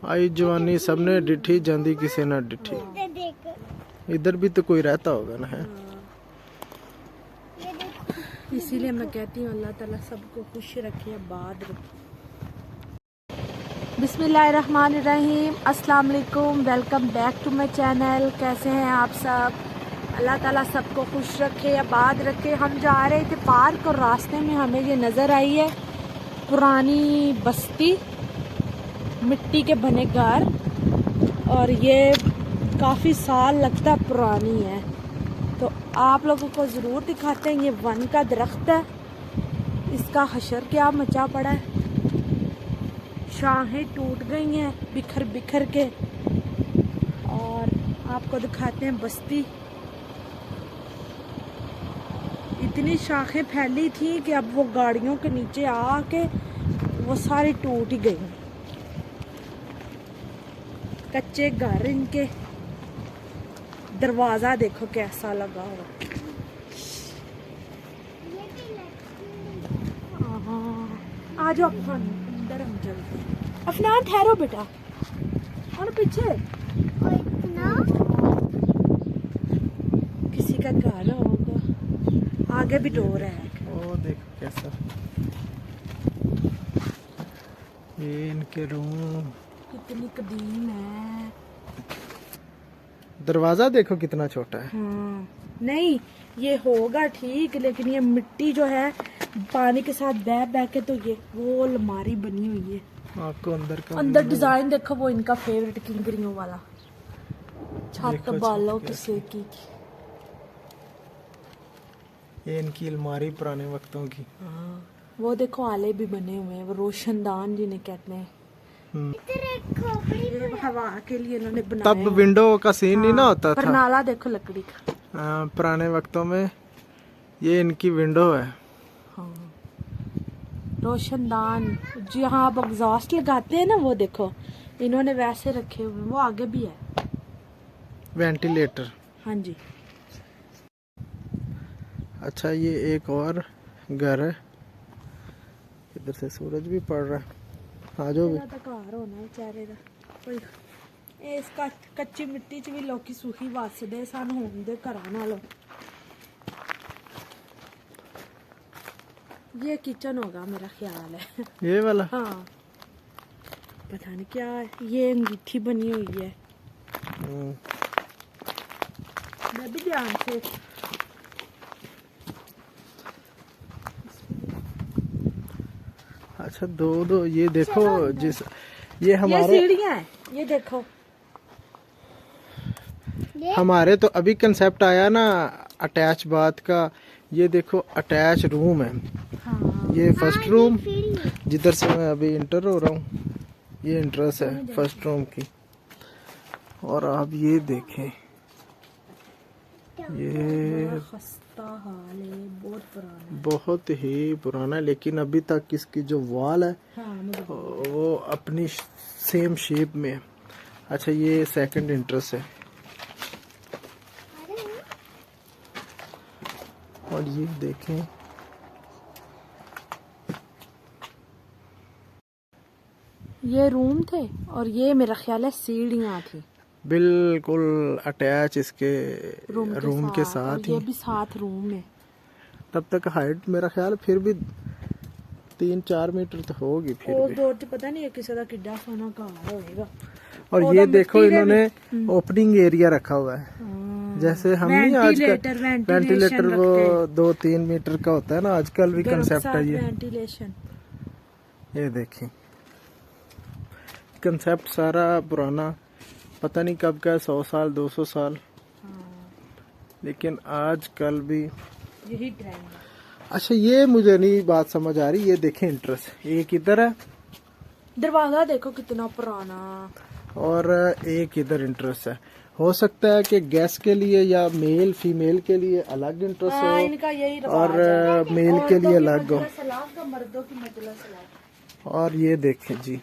आई जवानी सबने डिठी जांदी किसी ना डिठी। इधर भी तो कोई रहता होगा ना, है? इसीलिए मैं कहती हूँ अल्लाह ताला सबको खुश रखे, आबाद रखे। बिस्मिल्लाहिर्रहमानिर्रहीम, अस्सलाम वालेकुम, welcome back to my channel. कैसे हैं आप सब? अल्लाह ताला सबको खुश रखे, आबाद रखे। हम जा रहे थे पार्क और रास्ते में हमें ये नज़र आई है पुरानी बस्ती, मिट्टी के बने घर, और ये काफ़ी साल लगता पुरानी है। तो आप लोगों को ज़रूर दिखाते हैं। ये वन का दरख्त है, इसका हशर क्या मचा पड़ा है, शाखें टूट गई हैं बिखर बिखर के। और आपको दिखाते हैं बस्ती, इतनी शाखें फैली थी कि अब वो गाड़ियों के नीचे आके वो सारी टूट ही गई। कच्चे घर, इनके दरवाजा देखो कैसा लगा हुआ। आ जाओ अफनान, अंदर हम चलते हैं। अफनान ठहरो बेटा, और पीछे किसी का घर होगा, आगे भी डोर है। ओ देखो कैसा, ये इनके रूम, कितनी कदीम है। दरवाजा देखो कितना छोटा है। हाँ, नहीं ये होगा ठीक, लेकिन ये मिट्टी जो है पानी के साथ बह बह के, तो ये वो अलमारी बनी हुई है। आपको अंदर का अंदर डिजाइन देखो, वो इनका फेवरेट किंगरियों वाला छत बालों की सेकी। ये इनकी अलमारी पुराने वक्तों की। हाँ, वो देखो आले भी बने हुए हैं, वो रोशनदान जिन्हें कहते हैं। ये हवा के लिए इन्होंने बनाया। तब विंडो का सीन नहीं ना होता था। परनाला देखो लकड़ी का। पुराने वक्तों में ये इनकी विंडो है। हाँ, रोशनदान जहाँ आप एग्जॉस्ट लगाते हैं ना, वो देखो इन्होंने वैसे रखे हुए हैं। वो आगे भी है वेंटिलेटर। हाँ जी। अच्छा, ये एक और घर है, इधर से सूरज भी पड़ रहा है। आ जाओ भी। घर होना बेचारे दा कोई, इसका कच्ची मिट्टी च भी लोकी सुखी वसदे सन, होंदे घरां नालों। ये किचन होगा मेरा ख्याल है। ये वाला? हाँ, पता नहीं क्या है। ये अंगीठी बनी हुई है। मैं भी ध्यान से। अच्छा, दो ये देखो, जिस ये हमारे सीढ़ियाँ हैं, ये देखो। हमारे तो अभी कंसेप्ट आया ना अटैच बाथ का। ये देखो अटैच रूम है। हाँ, ये फर्स्ट रूम, जिधर से मैं अभी इंटर हो रहा हूँ, ये एंट्रेंस है फर्स्ट रूम की। और आप ये देखें, ये खस्ता हाल है, बहुत पुराना, बहुत ही पुराना है, लेकिन अभी तक इसकी जो वॉल है हाँ, वो अपनी सेम शेप में है। अच्छा, ये सेकंड एंट्रेंस है। और ये देखें, ये रूम थे और ये मेरा ख्याल है सीढ़ियाँ थी, बिल्कुल अटैच इसके रूम के साथ और ही। ये भी साथ रूम है। तब तक हाइट मेरा ख्याल फिर भी 3-4 मीटर तो होगी फिर और भी। दो पता नहीं है किसी का किड्डा सोना घर होएगा। और ये देखो इन्होंने ओपनिंग एरिया रखा हुआ है, जैसे हम नहीं आजकल वेंटिलेटर वो 2-3 मीटर का होता है ना, आजकल भी कंसेप्ट है ये। वेंटिलेशन, ये देखें, कंसेप्ट सारा पुराना, पता नहीं कब का, 100 साल 200 साल, लेकिन आजकल भी यही ट्रेंड है। अच्छा, ये मुझे नहीं बात समझ आ रही। ये देखें इंटरेस्ट, एक इधर है, दरवाजा देखो कितना पुराना, और एक इधर इंटरेस्ट है। हो सकता है कि गैस के लिए या मेल फीमेल के लिए अलग इंटरेस्ट हो, इनका यही और मेल के लिए अलग हो। मर्दों की मजलिस अलग। और ये देखें जी,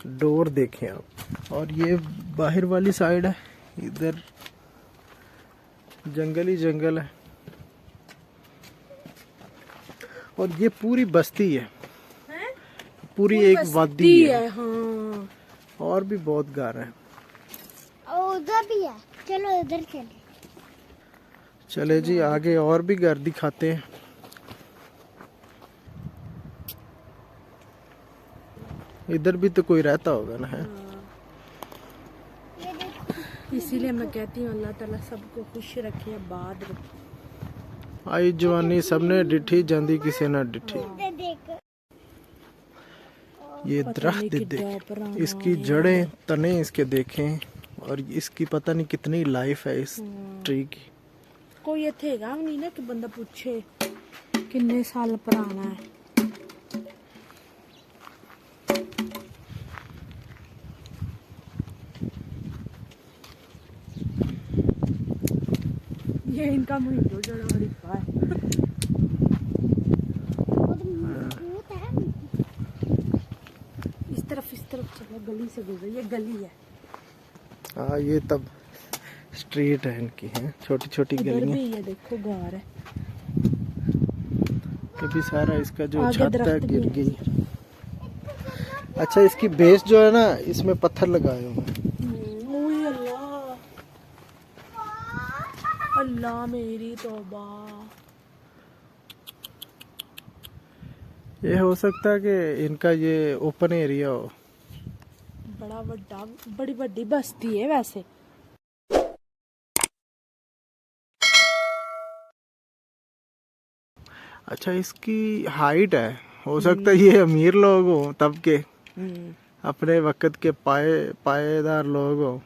डोर देखें आप, और ये बाहर वाली साइड है, इधर जंगल ही जंगल है, और ये पूरी बस्ती है, पूरी एक वादी है। हाँ, और भी बहुत घर हैं। उधर भी है, चलो उधर चले। चले जी आगे और भी घर दिखाते हैं। इधर भी तो कोई रहता होगा ना, है? इसीलिए मैं कहती हूँ अल्लाह ताला सबको खुश रखे, आबाद रखे। आई जवानी सबने डिठी जांदी किसी ना डिठी। देख ये दरख्त देख, इसकी जड़ें तने इसके देखें, और इसकी पता नहीं कितनी लाइफ है इस ट्री की। कोई इत्थे हैगा भी नहीं ना कि बंदा पूछे कितने साल पुराना है। ये इनका मुहिंदो जड़ा हरीफा है। इस तरफ चलो, गली से गुजर, ये गली है। हाँ ये तब स्ट्रीट है इनकी, है छोटी छोटी इधर गलियां। भी ये देखो घर है। ये भी सारा इसका जो आगे छत है दरख्त भी गिर है। गई। अच्छा इसकी बेस जो है ना, इसमें पत्थर लगाए हुए हैं। ओए अल्लाह, अल्लाह मेरी तौबा। ये हो सकता है कि इनका ये ओपन एरिया हो। बड़ी बड़ी बस्ती है वैसे। अच्छा इसकी हाइट है, हो सकता है ये अमीर लोग हो तब के, अपने वक्त के पायेदार लोग हो।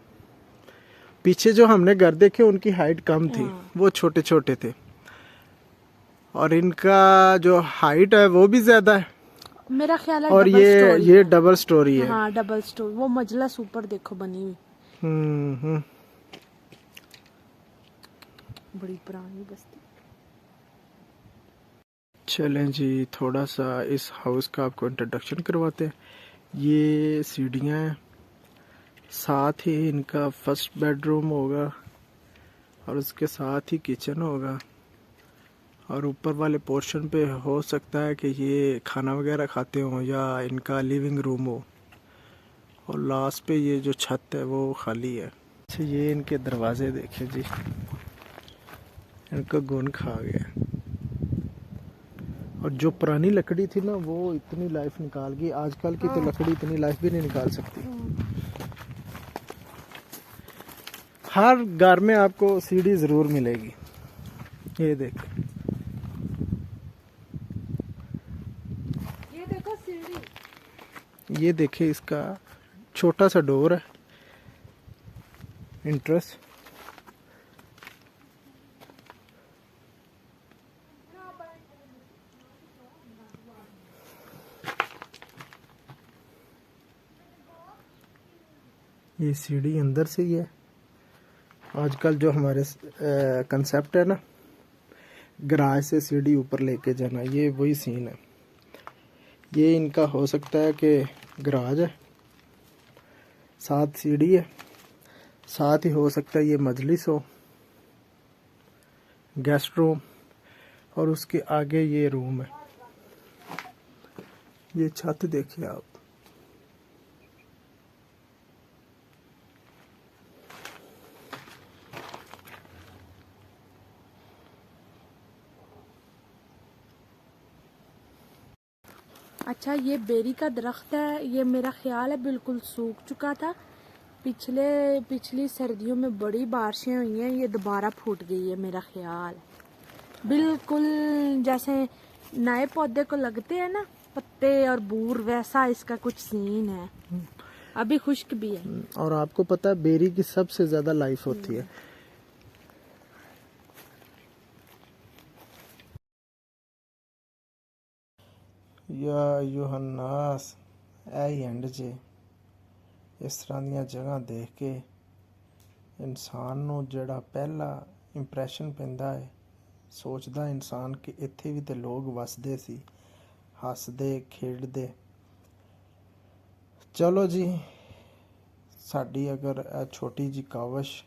पीछे जो हमने घर देखे उनकी हाइट कम थी, वो छोटे छोटे थे, और इनका जो हाइट है वो भी ज्यादा है। मेरा ख्याल है और डबल स्टोरी ये है। डबल स्टोरी है। हाँ डबल स्टोरी, वो मजलिस ऊपर देखो बनी हुई, हम्म। बड़ी पुरानी बस्ती। चलें जी थोड़ा सा इस हाउस का आपको इंट्रोडक्शन करवाते हैं। ये सीढ़ियाँ हैं, साथ ही इनका फर्स्ट बेडरूम होगा, और उसके साथ ही किचन होगा, और ऊपर वाले पोर्शन पे हो सकता है कि ये खाना वगैरह खाते हो या इनका लिविंग रूम हो, और लास्ट पे ये जो छत है वो खाली है। अच्छा ये इनके दरवाजे देखें जी, इनको घुन खा गया। और जो पुरानी लकड़ी थी ना वो इतनी लाइफ निकाल गई, आजकल की तो लकड़ी इतनी लाइफ भी नहीं निकाल सकती। हर घर में आपको सीढ़ी जरूर मिलेगी। ये देखें, ये देखो सीढ़ी, ये देखें इसका छोटा सा डोर है, इंट्रेस्ट। ये सीढ़ी अंदर से ही है। आजकल जो हमारे कंसेप्ट है ना, गराज से सीढ़ी ऊपर लेके जाना, ये वही सीन है। ये इनका हो सकता है कि गराज है, साथ सीढ़ी है, साथ ही हो सकता है ये मजलिस हो, गेस्ट रूम, और उसके आगे ये रूम है। ये छत देखिए आप, अच्छा ये बेरी का दरख्त है, ये मेरा ख्याल है बिल्कुल सूख चुका था। पिछली सर्दियों में बड़ी बारिशें हुई हैं, ये दोबारा फूट गई है मेरा ख्याल। बिल्कुल जैसे नए पौधे को लगते हैं ना पत्ते और बूर, वैसा इसका कुछ सीन है। अभी खुश्क भी है। और आपको पता है बेरी की सबसे ज्यादा लाइफ होती है। या यूहन्नास ऐ एंड जे, इस तरह ਦੀਆਂ ਜਗ੍ਹਾ ਦੇਖ ਕੇ ਇਨਸਾਨ ਨੂੰ ਜਿਹੜਾ ਪਹਿਲਾ ਇੰਪ੍ਰੈਸ਼ਨ ਪੈਂਦਾ ਹੈ, ਸੋਚਦਾ ਇਨਸਾਨ ਕਿ ਇੱਥੇ ਵੀ ਤੇ ਲੋਕ ਵਸਦੇ ਸੀ, ਹੱਸਦੇ ਖੇਡਦੇ। ਚਲੋ ਜੀ, ਸਾਡੀ ਅਗਰ ਇਹ ਛੋਟੀ ਜੀ ਕਾਵਿਸ਼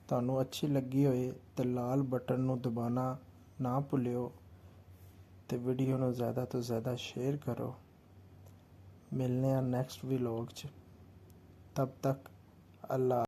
ਤੁਹਾਨੂੰ ਅੱਛੀ ਲੱਗੀ ਹੋਏ ਤੇ ਲਾਲ ਬਟਨ ਨੂੰ ਦਬਾਉਣਾ ਨਾ ਭੁੱਲਿਓ, ਤੇ ਵੀਡੀਓ ਨੂੰ ਜ਼ਿਆਦਾ ਤੋਂ ਜ਼ਿਆਦਾ ਸ਼ੇਅਰ ਕਰੋ। ਮਿਲਨੇ ਆ ਨੈਕਸਟ ਵਲੌਗ 'ਚ। तब तक अल्लाह।